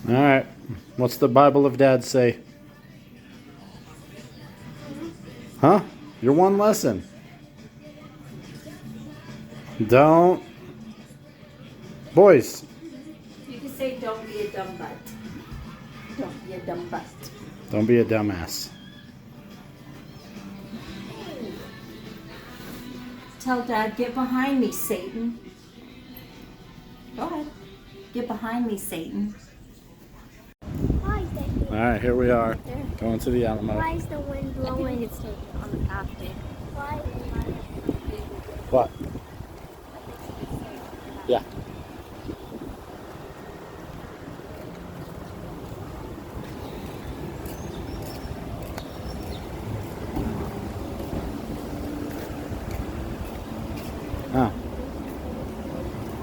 All right. What's the Bible of Dad say? Huh? Your one lesson. Don't. Boys. You can say don't be a dumb butt. Don't be a dumb butt. Don't be a dumbass. Tell Dad, get behind me, Satan. Go ahead. Get behind me, Satan. Why is that? All right, here we are. Going to the Alamo. Why is the wind blowing? It's on the path there. Why? What? Yeah. Huh.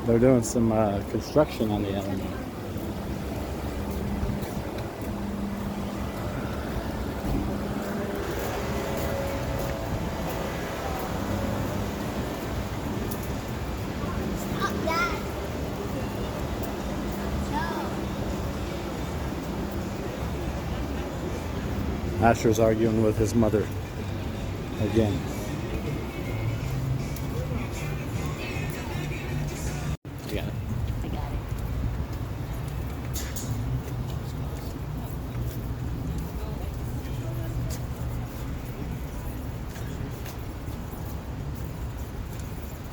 They're doing some construction on the Alamo. Stop that. No. Asher's arguing with his mother again. You got it. I got it.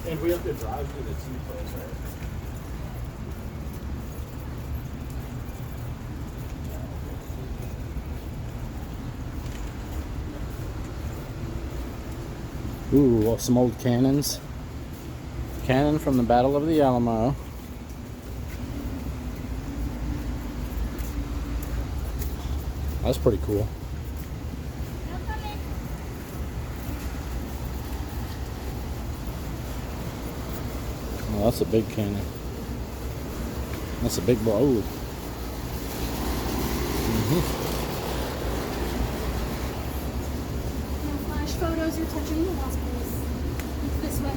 And we have to drive through the two posts, right? Ooh, well, some old cannons. Cannon from the Battle of the Alamo. That's pretty cool. Well, that's a big cannon. That's a big blow. No flash photos or touching the walls, please. It's this way.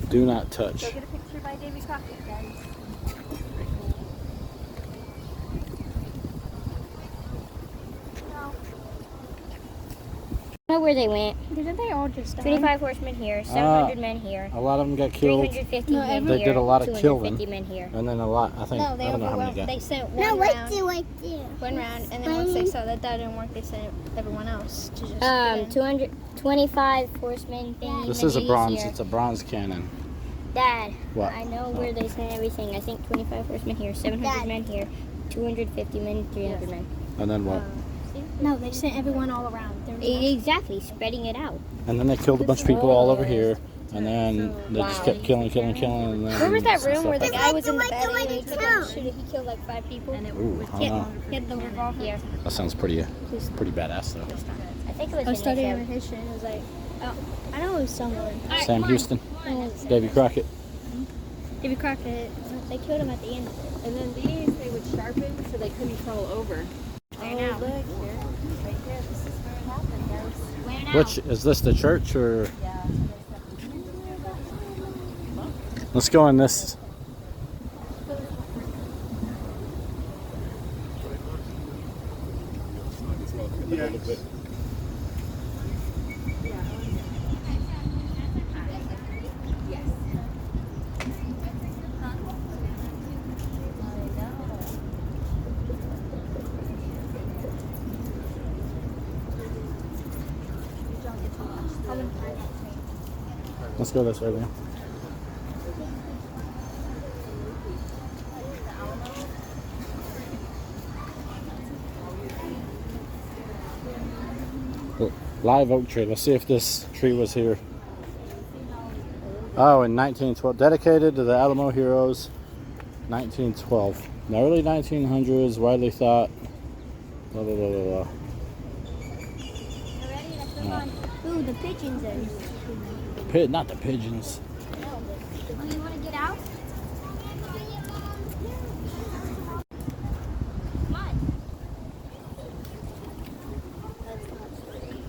Do not touch. Go get a picture by Davy Crockett, guys. I don't know where they went. Didn't they all just die? 25 horsemen here, 700 men here, A lot of them got killed. 350 No, men They here, did a lot of 250 killing. men here. And then a lot, I think, No, they I don't know how many overwhelmed. got. They sent one No, round. right there. One round, and then once they saw that didn't work, they sent everyone else to just. 225 horsemen thingy This is a bronze, here. it's a bronze cannon. Dad, What? I know where they sent everything. I think 25 horsemen here, 700 Dad. men here, 250 men, 300 men. And then what? No, they sent everyone all around. There was no- Exactly, spreading it out. And then they killed a bunch of people all over here. And then they just kept killing. And then Where was that some room stuff where the happened. guy was in the bed and he took a shooter? He killed like 5 people. And it Ooh, was I don't know. He had the revolver. Here. That sounds pretty badass though. I think it was I was studying in with his shit. It was like, oh, I know it was somewhere. Sam Houston, Oh, Davy Crockett. Davy Crockett. They killed him at the end. And then these they would sharpen so they couldn't fall over. There Oh, now. look here. Right there. This is where it happened, guys. Where now? Which, is this the church or? Yeah. Let's go in this. Let's go this way, man. Live oak tree. Let's see if this tree was here. Oh, in 1912. Dedicated to the Alamo heroes. 1912. In the early 1900s, widely thought. Blah, blah, blah, blah, blah. Ready? Let's move on. Ooh, the pigeons are. Not the pigeons. Oh, you want to get out? Come on. That's not free.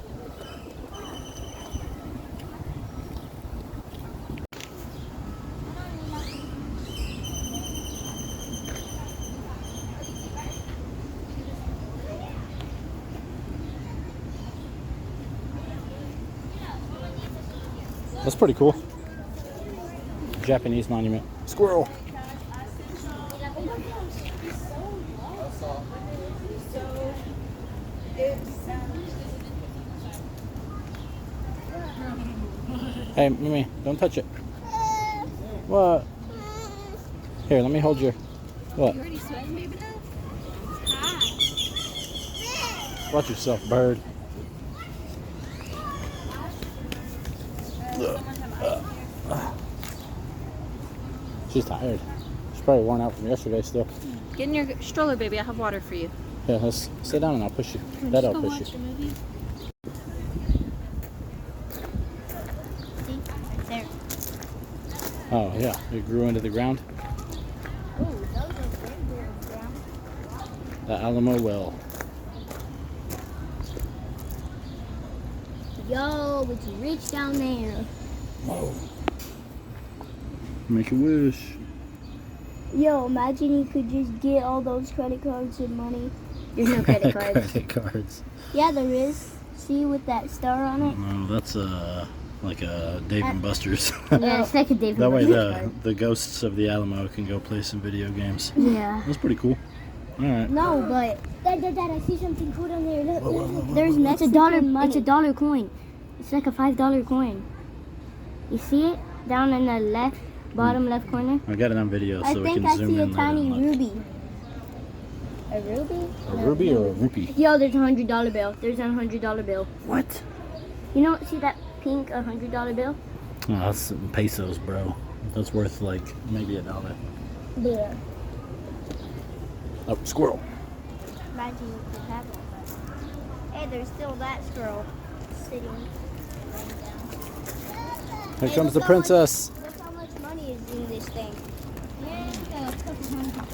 That's pretty cool. Japanese monument. Squirrel. Hey, Mimi, don't touch it. What? Here, let me hold your. What? You already sweating, baby? Watch yourself, bird. She's tired. She's probably worn out from yesterday still. Get in your stroller, baby. I have water for you. Yeah, let's sit down and I'll push you. That'll push you. See? Right there. Oh, yeah. It grew into the ground. Oh, those are big down. The Alamo well. Yo, it's rich down there. Whoa. Make a wish. Yo, imagine you could just get all those credit cards and money. There's no credit cards. Credit cards. Yeah, there is. See, with that star on it? No, that's like a Dave and Buster's. Yeah, it's like a David That way Buster's card. the ghosts of the Alamo can go play some video games. Yeah. That's pretty cool. Alright. No, but Dad, I see something cool down there. Look, Whoa. there's Mexican money. It's a dollar coin. It's like a $5 coin. You see it down in the left, bottom left corner? I got it on video so we can zoom in later and look. ruby. A ruby? A ruby or a rupee? Yo, there's a $100 bill. There's a $100 bill. What? You know, see that pink $100 bill? Oh, that's pesos, bro. That's worth like maybe $1. Yeah. Oh, squirrel. Imagine you could have it. But... Hey, there's still that squirrel sitting laying down. Here Hey, comes the look how much- princess. Look how much money is in this thing. Yeah, a couple hundred.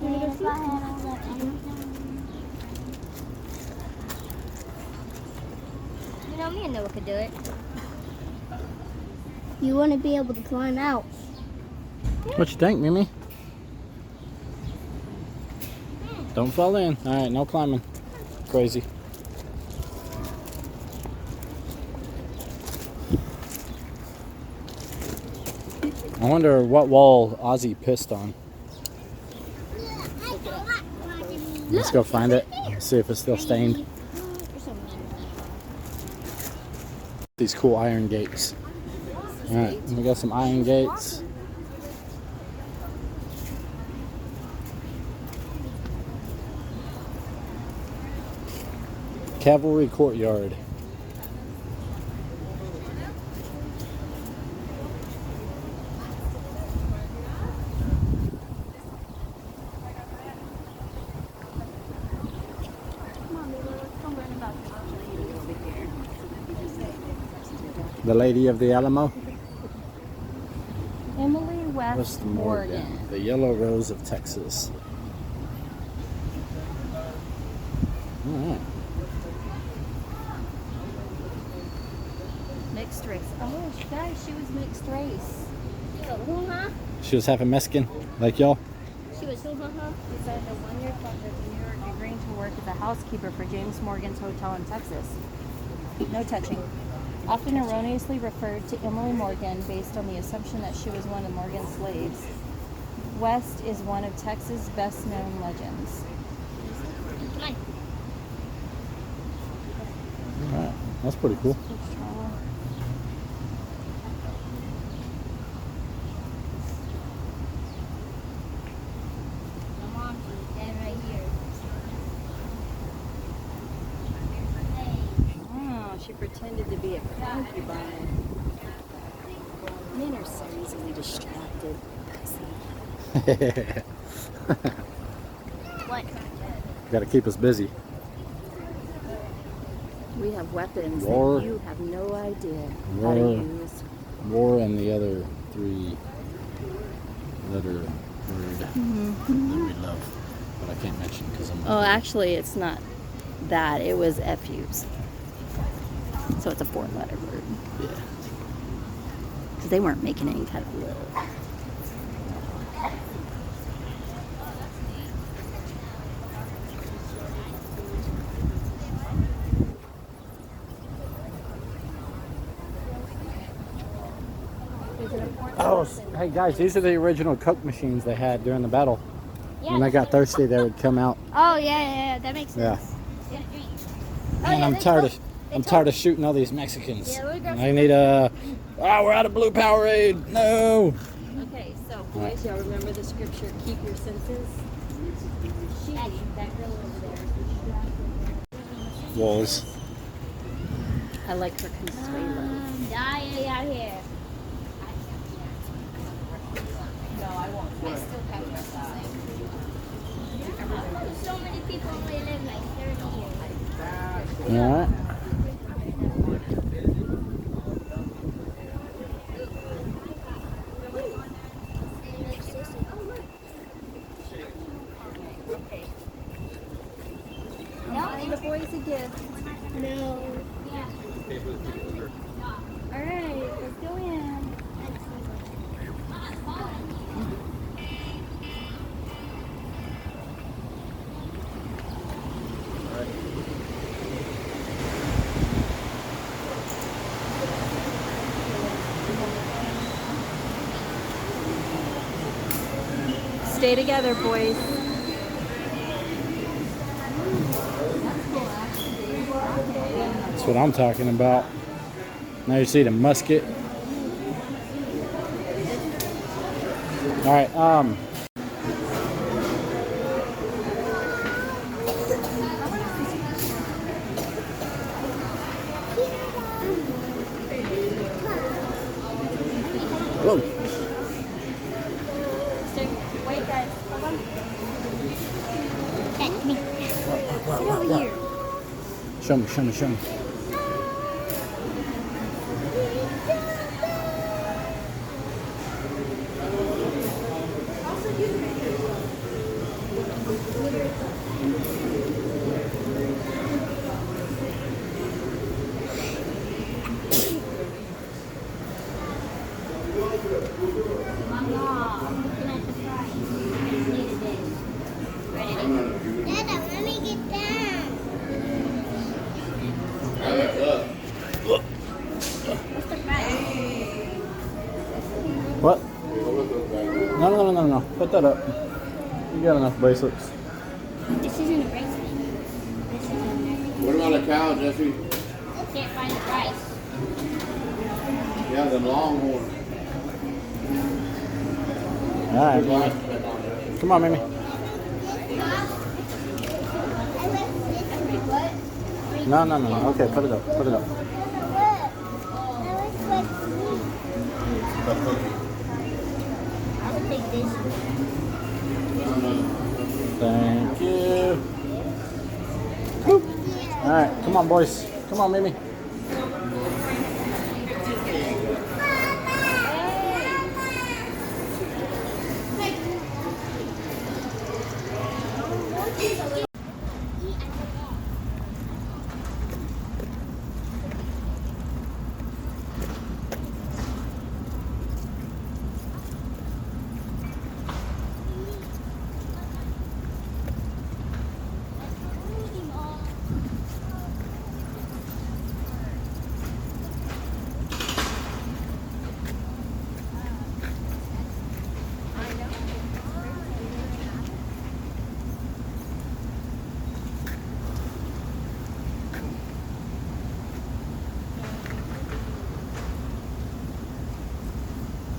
And if I had all that money. You know, me and Noah could do it. You want to be able to climb out. What you think, Mimi? Don't fall in. Alright, no climbing. Crazy. I wonder what wall Ozzy pissed on. Let's go find it. See if it's still stained. These cool iron gates. Alright, we got some iron gates. Cavalry Courtyard. The Lady of the Alamo. Emily West, West Morgan. Morgan. The Yellow Rose of Texas. Alright. Mixed race. Oh, guys, she was mixed race. She was half a Mexican, like y'all. She was so She said the 1 year from New York agreeing to work as a housekeeper for James Morgan's hotel in Texas. No touching. Often erroneously referred to Emily Morgan based on the assumption that she was one of Morgan's slaves. West is one of Texas' best known legends. Come on. Alright, that's pretty cool. Come on, stand right here. Oh, she pretended to be a concubine. Men are so easily distracted. What? Got to keep us busy. We have weapons War. that you have no idea how War. to use. War and the other 3-letter word that we love, but I can't mention because I'm. Oh, actually, it's not that. It was FUs. So it's a 4-letter word. Yeah. Because they weren't making any kind of love. Oh, hey guys, these are the original Coke machines they had during the battle. Yeah. When they got thirsty, they would come out. Oh yeah, that makes Yeah. sense. Yeah. And I'm tired of shooting all these Mexicans. Yeah, we'll go I need a. Oh, we're out of blue Powerade. No. Okay, so boys, y'all remember the scripture, keep your senses? That girl over there. Walls. I like her Consuelo. Dying out here. No, I won't. I still have so many people only live like 30 years. All right. The boys a gift. No. All right, let's go in. Stay together, boys. That's what I'm talking about. Now you see the musket. All right. Whoa. Wait, guys. Hold on. Hey, me. Get over here. Show me, show me, show me. Dada, let me get down. What? No. Put that up. You got enough bracelets. This isn't a bracelet. This is a necklace. What about a cow, Jesse? Can't find the price. Yeah, the longhorn. All right, boy. Come on, Mimi. No. Okay, put it up. Put it up. I would take this. Thank you. Woo. All right, come on, boys. Come on, Mimi.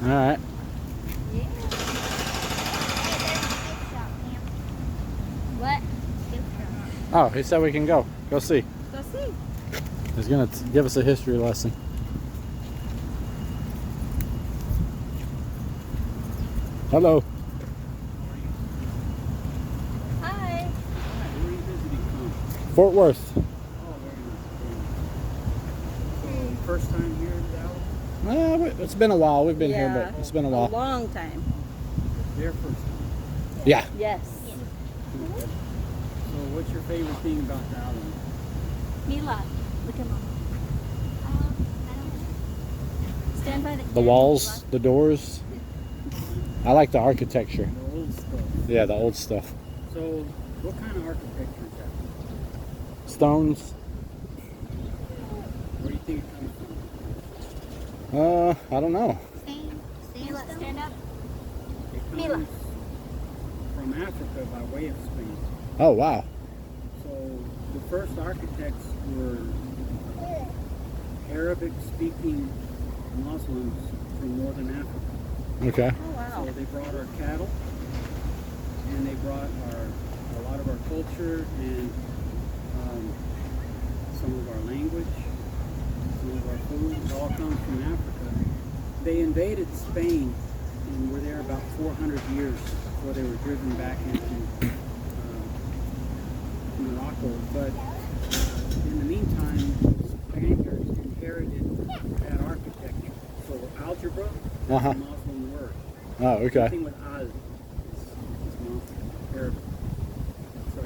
All right. What? Oh, he said we can go. Go see. Go see. He's gonna give us a history lesson. Hello. Hi. Fort Worth. First time here in Dallas? It's been a while. We've been here, but it's been a while. long time. Their first time. Yeah. Yes. So what's your favorite thing about the Alamo? Mila, look at Mama. Stand by The walls, the doors. I like the architecture. The old stuff. Yeah, the old stuff. So what kind of architecture is that? Stones. Where do you think it comes from? I don't know. stand up. It Mila. comes from Africa by way of Spain. Oh, wow. So the first architects were Arabic-speaking Muslims from northern Africa. Okay. Oh, wow. So they brought our cattle, and they brought a lot of our culture and some of our language, some of our food. It all comes from Africa. They invaded Spain and were there about 400 years before they were driven back into Morocco. But in the meantime, Spaniards inherited that architecture. So algebra is a Muslim word. Oh, okay. Anything with al is Muslim, Arabic. So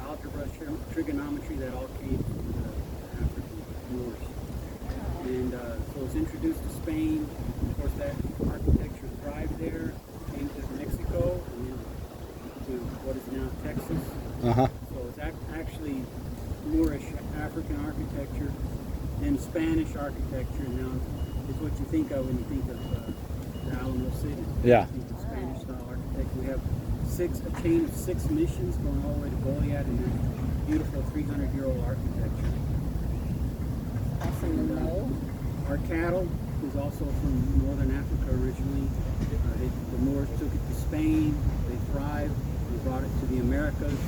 algebra, trigonometry, that all came from the African Moors. And so it was introduced to Spain. Of course, that architecture thrived there, came to Mexico, and then to what is now Texas. So it's actually Moorish African architecture and Spanish architecture. Now, it's what you think of when you think of the Alamo City. Yeah. You think of Spanish style architecture. We have a chain of 6 missions going all the way to Goliad, and that beautiful 300-year-old architecture. Awesome to know. Our cattle is also from northern Africa originally. The Moors took it to Spain. They thrived. They brought it to the Americas.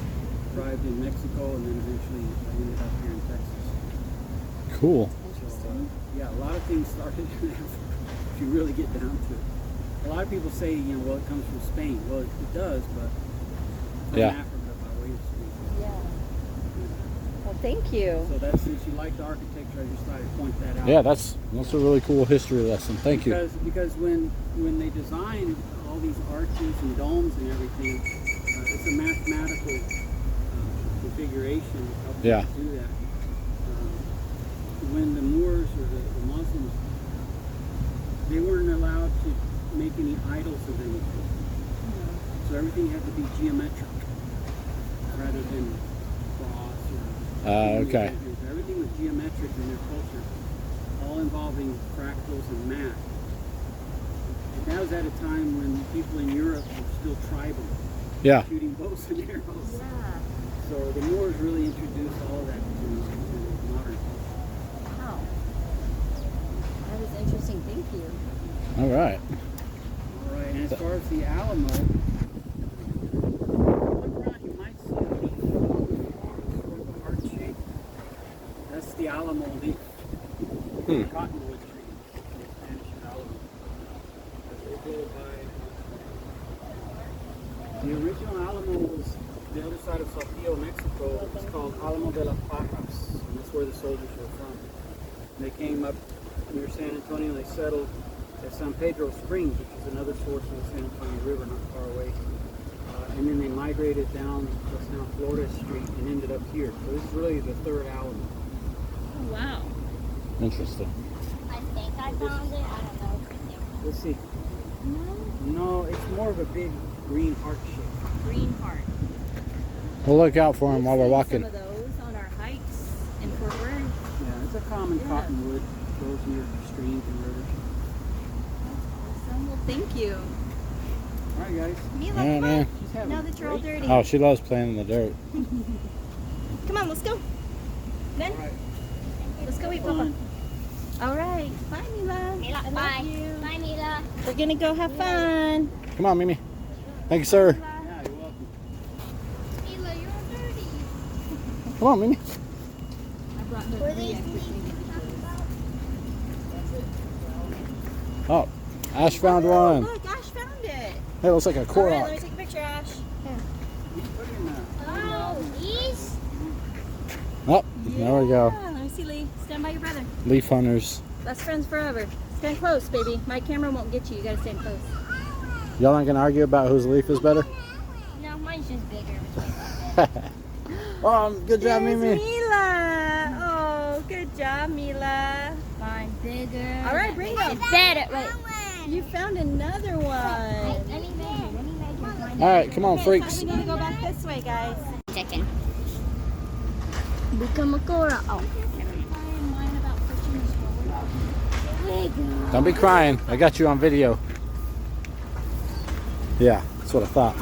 Thrived in Mexico, and then eventually ended up here in Texas. Cool. So, yeah, a lot of things started in Africa, if you really get down to it. A lot of people say, well, it comes from Spain. Well, it does, but from Yeah. Africa by way of Spain. Yeah. Well, thank you. So that's, since you like the architecture, I just thought I'd point that out. Yeah, that's a really cool history lesson. Thank you. Because when they design all these arches and domes and everything, it's a mathematical configuration that helps Yeah. us do that. When the Moors or the Muslims, they weren't allowed to make any idols of anything. So everything had to be geometric rather than cross or Okay. everything was geometric in their culture, all involving fractals and math. And that was at a time when people in Europe were still tribal, Yeah. shooting bows and arrows. Yeah. So the Moors really introduced all of that to modern culture. Wow. That was interesting. Thank you. All right. All right, and as far as the Alamo, look around, you might see a leaf, sort of a heart shape. That's the Alamo leaf. Cottonwood tree, in Spanish Alamo. As they go by. The original Alamo was the other side of Saltillo, Mexico. It's called Alamo de las Pajas, and that's where the soldiers were from. And they came up near San Antonio, and they settled at San Pedro Springs, which is another source of the San Antonio River, not far away. And then they migrated down what's now Flores Street and ended up here. So this is really the third Alamo. Oh, wow. Interesting. I think I found it. I don't know. Let's see. No, it's more of a big green heart shape. Green heart. We'll look out for him while we're We've walking. seen some of those on our hikes in Fort Worth. Yeah, it's a common Yeah. cottonwood. Grows near streams and rivers. Awesome. Well, thank you. All right, guys. Mila, All right, come man. on. Just have Now a that you're all great dirty. Oh, she loves playing in the dirt. Come on, let's go. Then, All right. let's go eat, Papa. All right. Bye, Mila. Mila, I bye. love you. Bye, Mila. We're going to go have fun. Come on, Mimi. Thank you, sir. Yeah, you're welcome. Mila, you're all dirty. Come on, Mimi. I brought the Were three these extra things things. Oh, Ash found Oh, one. look, Ash found it. Hey, looks like a All core right, rock. let me take a picture, Ash. You put it in the... Oh, these? Oh, there we go. Yeah, let me see, Lee. Stand by your brother. Leaf hunters. Best friends forever. Stand close, baby. My camera won't get you. You gotta stand close. Y'all not gonna argue about whose leaf is better? No, mine's just bigger. Good job, There's Mimi. Mila. Oh, good job, Mila. Mine's bigger. All right, bring them. It's better. Wait. You found another one. Let me measure. All right, come on, Okay, freaks. so we gotta go back this way, guys. Chicken. Bukamakora. Oh. Don't be crying. I got you on video. Yeah, that's what I thought.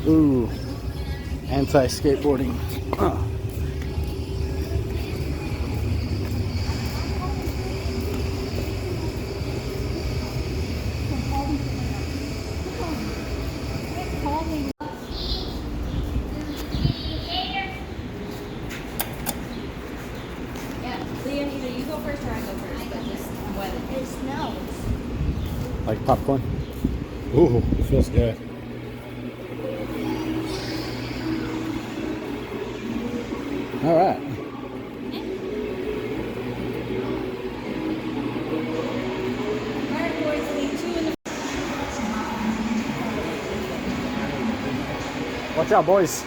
Ooh, anti-skateboarding. Yeah, Liam, either you go first or I go first, but just wet it. It smells. Like popcorn. Ooh, it feels good. All right. Alright, boys, leave 2 in the. Watch out, boys.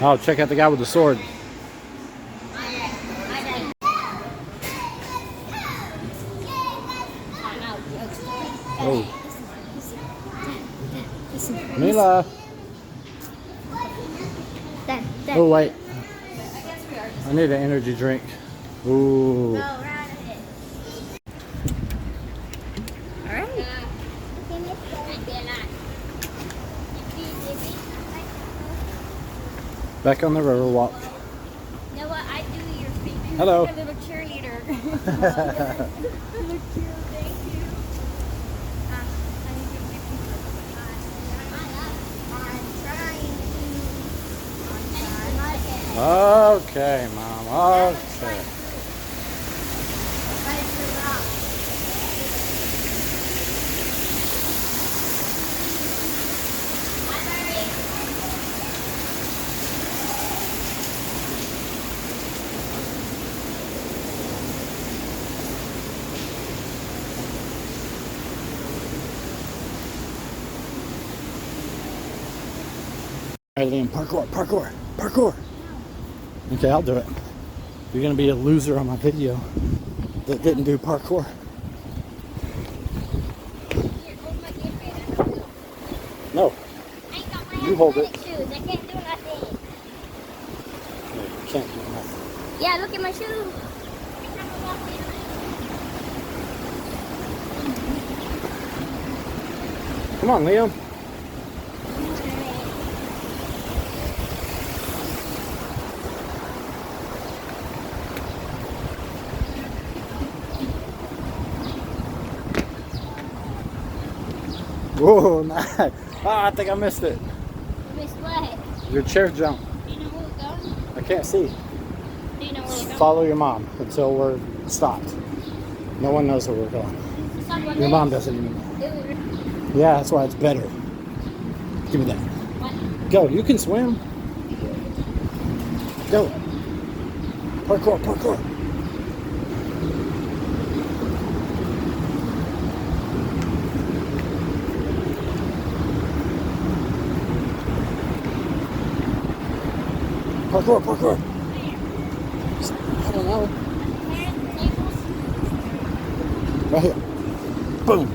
Oh, check out the guy with the sword. Oh. Mila. Oh, wait. I need an energy drink. Ooh. Alright. Back on the river walk. You know what? I do your favorite. Hello. A little cheerleader. Look cute. Thank you. Okay, Mom. Okay. All right, Liam, parkour. Okay, I'll do it. You're gonna be a loser on my video that didn't do parkour. No, you hold it. I can't do nothing. No, you can't do nothing. Yeah, look at my shoes. Come on, Liam. Whoa, nice. Ah, I think I missed it. You missed what? Your chair jump. Do you know where we're going? I can't see. Do you know where we're going? Follow your mom until we're stopped. No one knows where we're going. Your mom doesn't even know. Yeah, that's why it's better. Give me that. What? Go, you can swim. Go. Parkour. Parkour. I don't know. Right here. Boom.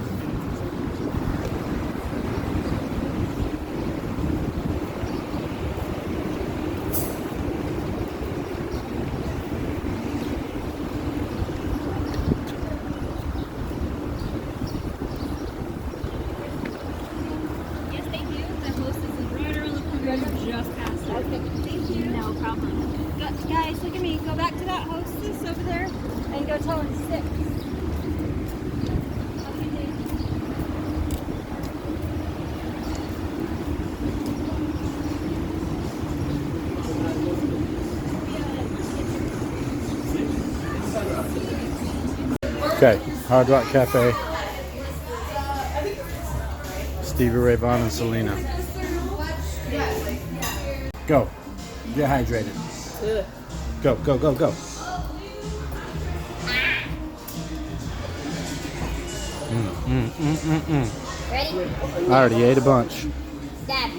Yes, they do. The host is right around the corner. You just passed it. Okay. Thank you. No problem. Guys, look at me. Go back to that hostess over there and go tell her 6. Okay, Hard Rock Cafe. Stevie Ray Vaughan and Selena. Go. Get hydrated. Go. Ready? I already ate a bunch. Dad.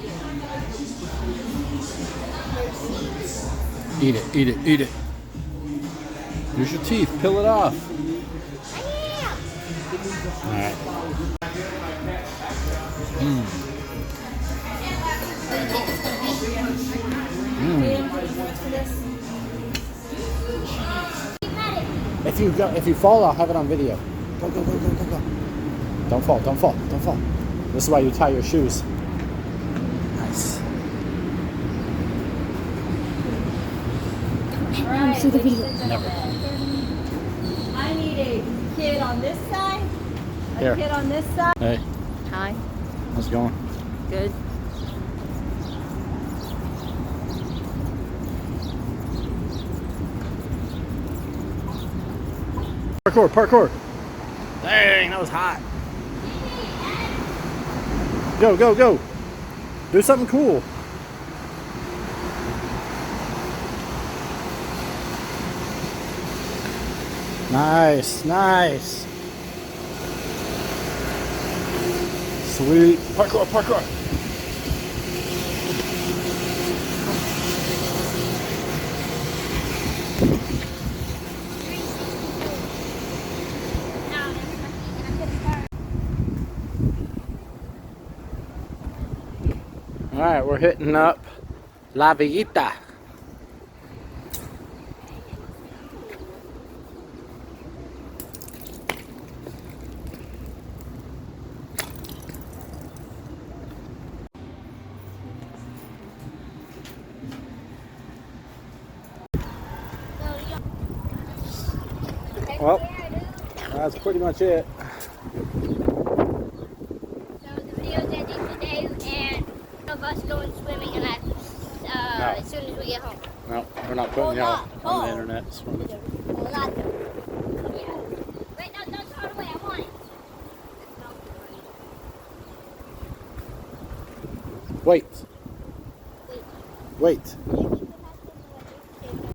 Eat it, eat it, eat it. Use your teeth, peel it off. Alright. If you fall, I'll have it on video. Go, go, go, go, go, go. Don't fall, don't fall, don't fall. This is why you tie your shoes. Nice. Alright, See the video. ladies and Never. gentlemen. I need a kid on this side, a Here. kid on this side. Hey, Hi, how's it going? good. Parkour, parkour. Dang, that was hot. Go, go, go. Do something cool. Nice, nice. Sweet. Parkour, parkour. All right, we're hitting up La Villita. Well, that's pretty much it. So the video's ending today, and of us going swimming, and that's No. as soon as we get home. No, we're not putting y'all on the internet. Well, not the. Yeah. Wait, no, don't throw it away. I want it. Wait, Wait. wait.